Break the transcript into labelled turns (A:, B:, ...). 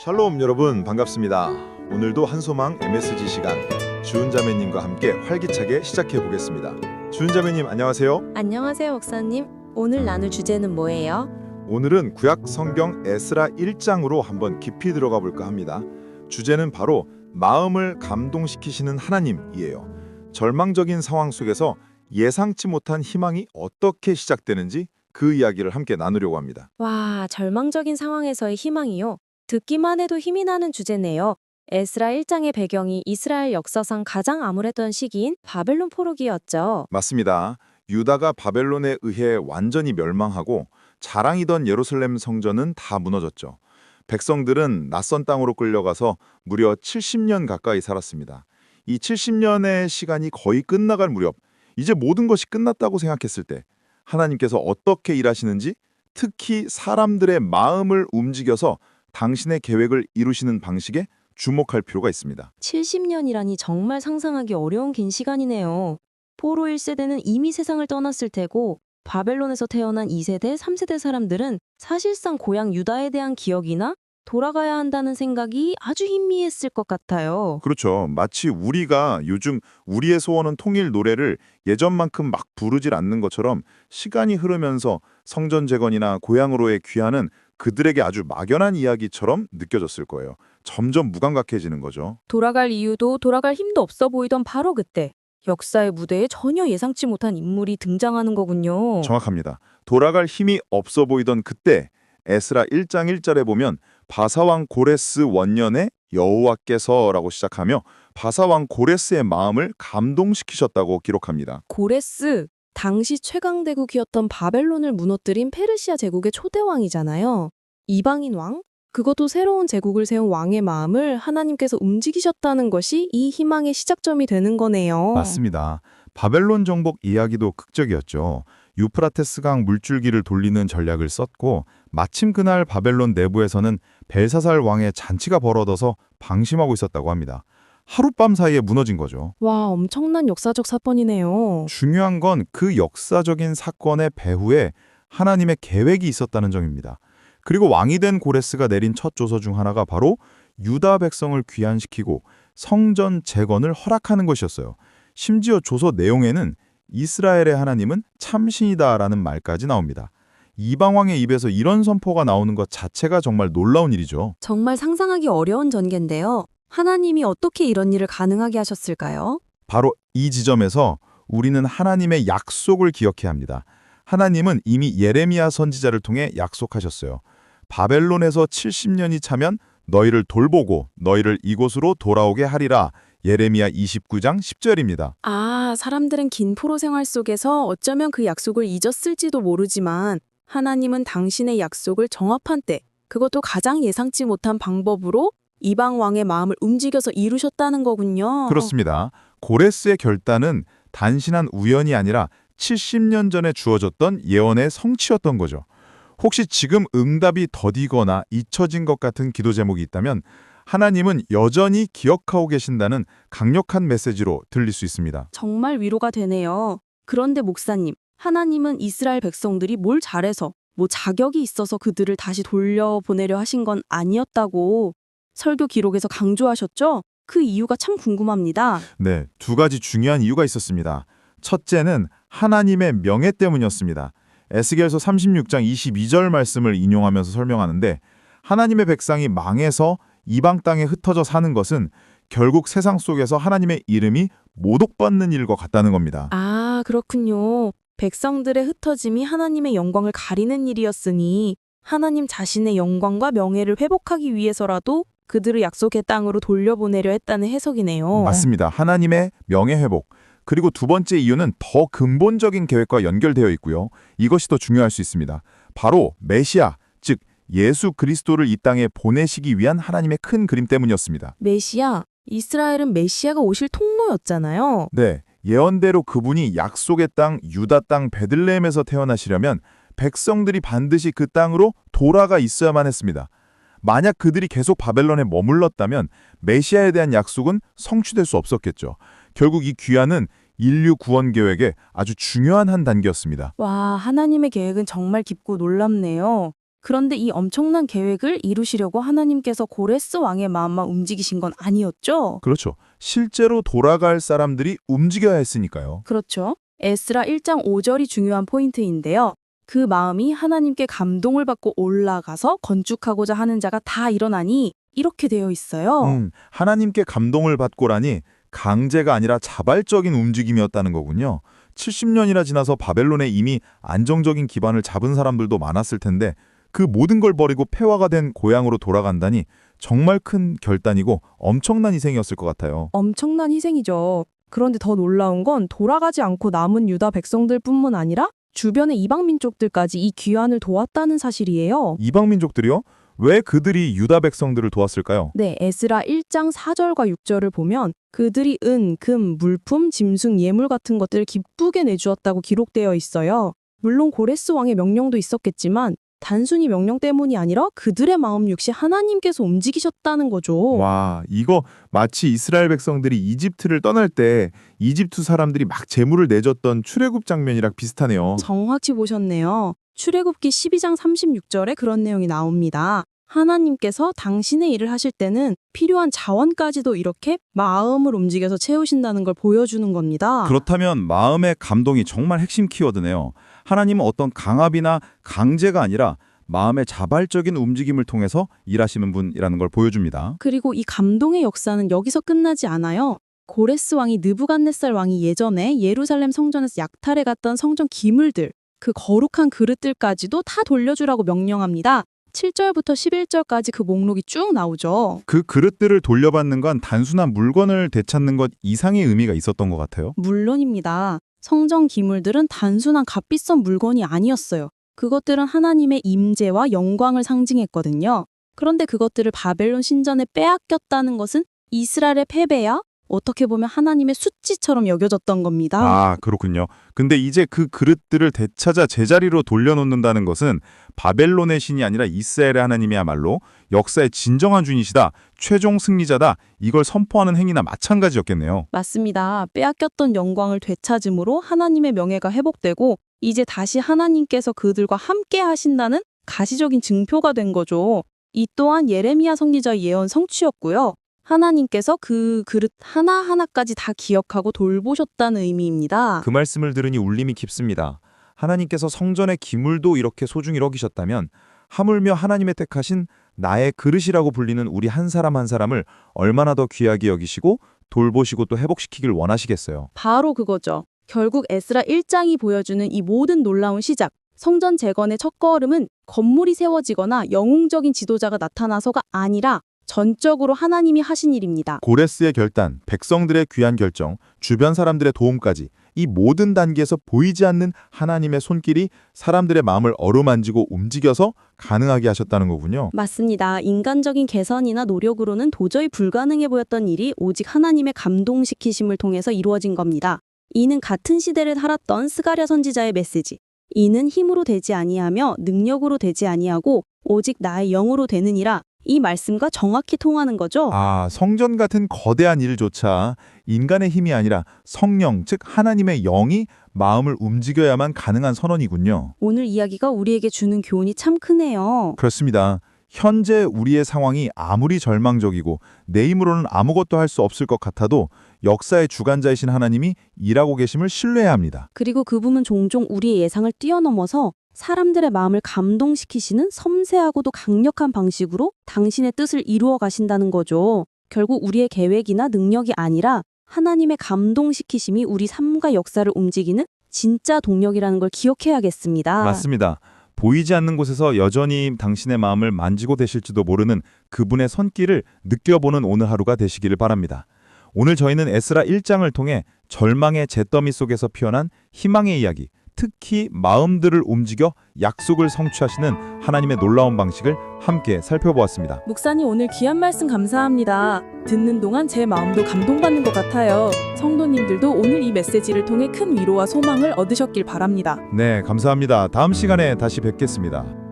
A: 샬롬 여러분 반갑습니다. 오늘도 한소망 MSG 시간 주은 자매님과 함께 활기차게 시작해 보겠습니다. 주은 자매님 안녕하세요.
B: 안녕하세요, 목사님. 오늘 나눌 주제는 뭐예요?
A: 오늘은 구약 성경 에스라 1장으로 한번 깊이 들어가 볼까 합니다. 주제는 바로 마음을 감동시키시는 하나님이에요. 절망적인 상황 속에서 예상치 못한 희망이 어떻게 시작되는지 그 이야기를 함께 나누려고 합니다.
B: 와, 절망적인 상황에서의 희망이요. 듣기만 해도 힘이 나는 주제네요. 에스라 1장의 배경이 이스라엘 역사상 가장 암울했던 시기인 바벨론 포로기였죠.
A: 맞습니다. 유다가 바벨론에 의해 완전히 멸망하고 자랑이던 예루살렘 성전은 다 무너졌죠. 백성들은 낯선 땅으로 끌려가서 무려 70년 가까이 살았습니다. 이 70년의 시간이 거의 끝나갈 무렵, 이제 모든 것이 끝났다고 생각했을 때 하나님께서 어떻게 일하시는지, 특히 사람들의 마음을 움직여서 당신의 계획을 이루시는 방식에 주목할 필요가 있습니다.
B: 70년이라니 정말 상상하기 어려운 긴 시간이네요. 포로 1세대는 이미 세상을 떠났을 테고 바벨론에서 태어난 2세대, 3세대 사람들은 사실상 고향 유다에 대한 기억이나 돌아가야 한다는 생각이 아주 희미했을 것 같아요.
A: 그렇죠. 마치 우리가 요즘 우리의 소원은 통일 노래를 예전만큼 막 부르질 않는 것처럼 시간이 흐르면서 성전 재건이나 고향으로의 귀환은 그들에게 아주 막연한 이야기처럼 느껴졌을 거예요. 점점 무감각해지는 거죠.
B: 돌아갈 이유도 돌아갈 힘도 없어 보이던 바로 그때 역사의 무대에 전혀 예상치 못한 인물이 등장하는 거군요.
A: 정확합니다. 돌아갈 힘이 없어 보이던 그때 에스라 1장 1절에 보면 바사왕 고레스 원년에 여호와께서라고 시작하며 바사왕 고레스의 마음을 감동시키셨다고 기록합니다.
B: 고레스, 당시 최강대국이었던 바벨론을 무너뜨린 페르시아 제국의 초대왕이잖아요. 이방인 왕? 그것도 새로운 제국을 세운 왕의 마음을 하나님께서 움직이셨다는 것이 이 희망의 시작점이 되는 거네요.
C: 맞습니다. 바벨론 정복 이야기도 극적이었죠. 유프라테스강 물줄기를 돌리는 전략을 썼고 마침 그날 바벨론 내부에서는 벨사살 왕의 잔치가 벌어져서 방심하고 있었다고 합니다. 하룻밤 사이에 무너진 거죠.
B: 와, 엄청난 역사적 사건이네요.
C: 중요한 건 그 역사적인 사건의 배후에 하나님의 계획이 있었다는 점입니다. 그리고 왕이 된 고레스가 내린 첫 조서 중 하나가 바로 유다 백성을 귀환시키고 성전 재건을 허락하는 것이었어요. 심지어 조서 내용에는 이스라엘의 하나님은 참신이다라는 말까지 나옵니다. 이방왕의 입에서 이런 선포가 나오는 것 자체가 정말 놀라운 일이죠.
B: 정말 상상하기 어려운 전개인데요. 하나님이 어떻게 이런 일을 가능하게 하셨을까요?
C: 바로 이 지점에서 우리는 하나님의 약속을 기억해야 합니다. 하나님은 이미 예레미야 선지자를 통해 약속하셨어요. 바벨론에서 70년이 차면 너희를 돌보고 너희를 이곳으로 돌아오게 하리라. 예레미야 29장 10절입니다.
B: 아, 사람들은 긴 포로 생활 속에서 어쩌면 그 약속을 잊었을지도 모르지만 하나님은 당신의 약속을 정합한 때, 그것도 가장 예상치 못한 방법으로 이방 왕의 마음을 움직여서 이루셨다는 거군요.
C: 그렇습니다. 고레스의 결단은 단순한 우연이 아니라 70년 전에 주어졌던 예언의 성취였던 거죠. 혹시 지금 응답이 더디거나 잊혀진 것 같은 기도 제목이 있다면 하나님은 여전히 기억하고 계신다는 강력한 메시지로 들릴 수 있습니다.
B: 정말 위로가 되네요. 그런데 목사님, 하나님은 이스라엘 백성들이 뭘 잘해서, 뭐 자격이 있어서 그들을 다시 돌려보내려 하신 건 아니었다고 설교 기록에서 강조하셨죠? 그 이유가 참 궁금합니다.
C: 네, 두 가지 중요한 이유가 있었습니다. 첫째는 하나님의 명예 때문이었습니다. 에스겔서 36장 22절 말씀을 인용하면서 설명하는데 하나님의 백성이 망해서 이방 땅에 흩어져 사는 것은 결국 세상 속에서 하나님의 이름이 모독받는 일과 같다는 겁니다.
B: 아, 그렇군요. 백성들의 흩어짐이 하나님의 영광을 가리는 일이었으니 하나님 자신의 영광과 명예를 회복하기 위해서라도 그들을 약속의 땅으로 돌려보내려 했다는 해석이네요.
C: 맞습니다. 하나님의 명예 회복. 그리고 두 번째 이유는 더 근본적인 계획과 연결되어 있고요. 이것이 더 중요할 수 있습니다. 바로 메시아, 즉 예수 그리스도를 이 땅에 보내시기 위한 하나님의 큰 그림 때문이었습니다.
B: 메시아, 이스라엘은 메시아가 오실 통로였잖아요.
C: 네, 예언대로 그분이 약속의 땅 유다 땅 베들레헴에서 태어나시려면 백성들이 반드시 그 땅으로 돌아가 있어야만 했습니다. 만약 그들이 계속 바벨론에 머물렀다면 메시아에 대한 약속은 성취될 수 없었겠죠. 결국 이 귀환은 인류 구원 계획의 아주 중요한 한 단계였습니다.
B: 와, 하나님의 계획은 정말 깊고 놀랍네요.
D: 그런데 이 엄청난 계획을 이루시려고 하나님께서 고레스 왕의 마음만 움직이신 건 아니었죠?
C: 그렇죠. 실제로 돌아갈 사람들이 움직여야 했으니까요.
D: 그렇죠. 에스라 1장 5절이 중요한 포인트인데요. 그 마음이 하나님께 감동을 받고 올라가서 건축하고자 하는 자가 다 일어나니 이렇게 되어 있어요.
C: 하나님께 감동을 받고라니 강제가 아니라 자발적인 움직임이었다는 거군요. 70년이나 지나서 바벨론에 이미 안정적인 기반을 잡은 사람들도 많았을 텐데 그 모든 걸 버리고 폐허가 된 고향으로 돌아간다니 정말 큰 결단이고 엄청난 희생이었을 것 같아요.
D: 엄청난 희생이죠. 그런데 더 놀라운 건 돌아가지 않고 남은 유다 백성들뿐만 아니라 주변의 이방 민족들까지 이 귀환을 도왔다는 사실이에요.
C: 이방 민족들이요? 왜 그들이 유다 백성들을 도왔을까요?
D: 네, 에스라 1장 4절과 6절을 보면 그들이 은, 금, 물품, 짐승, 예물 같은 것들을 기쁘게 내주었다고 기록되어 있어요. 물론 고레스 왕의 명령도 있었겠지만 단순히 명령 때문이 아니라 그들의 마음 역시 하나님께서 움직이셨다는 거죠.
C: 와, 이거 마치 이스라엘 백성들이 이집트를 떠날 때 이집트 사람들이 막 재물을 내줬던 출애굽 장면이랑 비슷하네요.
D: 정확히 보셨네요. 출애굽기 12장 36절에 그런 내용이 나옵니다. 하나님께서 당신의 일을 하실 때는 필요한 자원까지도 이렇게 마음을 움직여서 채우신다는 걸 보여주는 겁니다.
C: 그렇다면 마음의 감동이 정말 핵심 키워드네요. 하나님은 어떤 강압이나 강제가 아니라 마음의 자발적인 움직임을 통해서 일하시는 분이라는 걸 보여줍니다.
D: 그리고 이 감동의 역사는 여기서 끝나지 않아요. 고레스 왕이 느부갓네살 왕이 예전에 예루살렘 성전에서 약탈해 갔던 성전 기물들, 그 거룩한 그릇들까지도 다 돌려주라고 명령합니다. 7절부터 11절까지 그 목록이 쭉 나오죠.
C: 그 그릇들을 돌려받는 건 단순한 물건을 되찾는 것 이상의 의미가 있었던 것 같아요.
D: 물론입니다. 성전 기물들은 단순한 값비싼 물건이 아니었어요. 그것들은 하나님의 임재와 영광을 상징했거든요. 그런데 그것들을 바벨론 신전에 빼앗겼다는 것은 이스라엘의 패배야 어떻게 보면 하나님의 수치처럼 여겨졌던 겁니다.
C: 아, 그렇군요. 근데 이제 그 그릇들을 되찾아 제자리로 돌려놓는다는 것은 바벨론의 신이 아니라 이스라엘의 하나님이야말로 역사의 진정한 주인이시다, 최종 승리자다, 이걸 선포하는 행위나 마찬가지였겠네요.
D: 맞습니다. 빼앗겼던 영광을 되찾음으로 하나님의 명예가 회복되고 이제 다시 하나님께서 그들과 함께 하신다는 가시적인 증표가 된 거죠. 이 또한 예레미야 선지자의 예언 성취였고요. 하나님께서 그 그릇 하나하나까지 다 기억하고 돌보셨다는 의미입니다.
C: 그 말씀을 들으니 울림이 깊습니다. 하나님께서 성전의 기물도 이렇게 소중히 여기셨다면 하물며 하나님의 택하신 나의 그릇이라고 불리는 우리 한 사람 한 사람을 얼마나 더 귀하게 여기시고 돌보시고 또 회복시키길 원하시겠어요.
D: 바로 그거죠. 결국 에스라 1장이 보여주는 이 모든 놀라운 시작, 성전 재건의 첫걸음은 건물이 세워지거나 영웅적인 지도자가 나타나서가 아니라 전적으로 하나님이 하신 일입니다.
C: 고레스의 결단, 백성들의 귀한 결정, 주변 사람들의 도움까지 이 모든 단계에서 보이지 않는 하나님의 손길이 사람들의 마음을 어루만지고 움직여서 가능하게 하셨다는 거군요.
D: 맞습니다. 인간적인 개선이나 노력으로는 도저히 불가능해 보였던 일이 오직 하나님의 감동시키심을 통해서 이루어진 겁니다. 이는 같은 시대를 살았던 스가랴 선지자의 메시지. 이는 힘으로 되지 아니하며 능력으로 되지 아니하고 오직 나의 영으로 되느니라. 이 말씀과 정확히 통하는 거죠.
C: 아, 성전 같은 거대한 일조차 인간의 힘이 아니라 성령, 즉 하나님의 영이 마음을 움직여야만 가능한 선언이군요.
D: 오늘 이야기가 우리에게 주는 교훈이 참 크네요.
C: 그렇습니다. 현재 우리의 상황이 아무리 절망적이고 내 힘으로는 아무것도 할 수 없을 것 같아도 역사의 주관자이신 하나님이 일하고 계심을 신뢰해야 합니다.
D: 그리고 그분은 종종 우리의 예상을 뛰어넘어서 사람들의 마음을 감동시키시는 섬세하고도 강력한 방식으로 당신의 뜻을 이루어 가신다는 거죠. 결국 우리의 계획이나 능력이 아니라 하나님의 감동시키심이 우리 삶과 역사를 움직이는 진짜 동력이라는 걸 기억해야겠습니다.
C: 맞습니다. 보이지 않는 곳에서 여전히 당신의 마음을 만지고 되실지도 모르는 그분의 손길을 느껴보는 오늘 하루가 되시기를 바랍니다. 오늘 저희는 에스라 1장을 통해 절망의 잿더미 속에서 피어난 희망의 이야기, 특히 마음들을 움직여 약속을 성취하시는 하나님의 놀라운 방식을 함께 살펴보았습니다.
D: 목사님 오늘 귀한 말씀 감사합니다. 듣는 동안 제 마음도 감동받는 것 같아요. 성도님들도 오늘 이 메시지를 통해 큰 위로와 소망을 얻으셨길 바랍니다.
C: 네, 감사합니다. 다음 시간에 다시 뵙겠습니다.